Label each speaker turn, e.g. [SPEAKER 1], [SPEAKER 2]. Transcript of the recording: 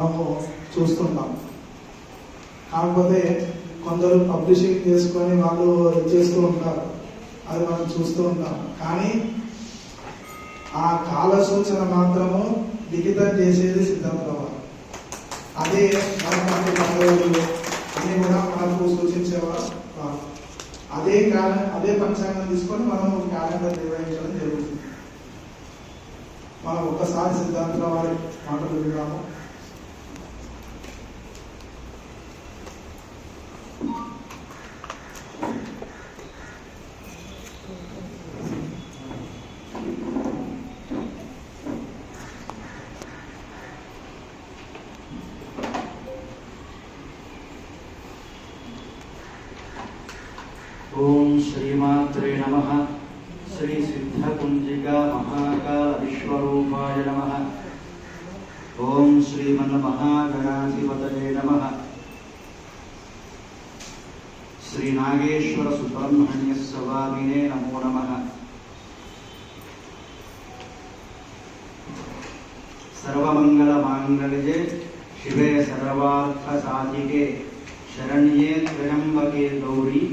[SPEAKER 1] మనము చూస్తుంటాం. కాకపోతే కొందరు పబ్లిషింగ్ చేసుకొని వాళ్ళు చేస్తూ ఉంటారు, అది మనం చూస్తూ ఉంటాం. కానీ ఆ కాల సూచన మాత్రము లిఖితం చేసేది సిద్ధాంతం. అదే మనకి పండుగలు అన్ని కూడా మనకు సూచించేవారు. అదే పంచాంగం తీసుకొని మనం క్యాలెండర్ నిర్వహించడం జరుగుతుంది. మనం ఒక్కసారి సిద్ధాంతుల వారి మాటలు విన్నాము.
[SPEAKER 2] ओम श्रीमात्रे नमः। श्री सिद्धकुंजिका महाकाल विश्वरूपाय नमः। ओम श्रीमन्महागणाधिपतये नमः। श्री नागेश्वर सुब्रह्मण्य स्वामिने नमो नमः। सर्वमंगल मांगल्ये शिवे सर्वार्थ साधिके शरण्ये त्र्यंबके गौरी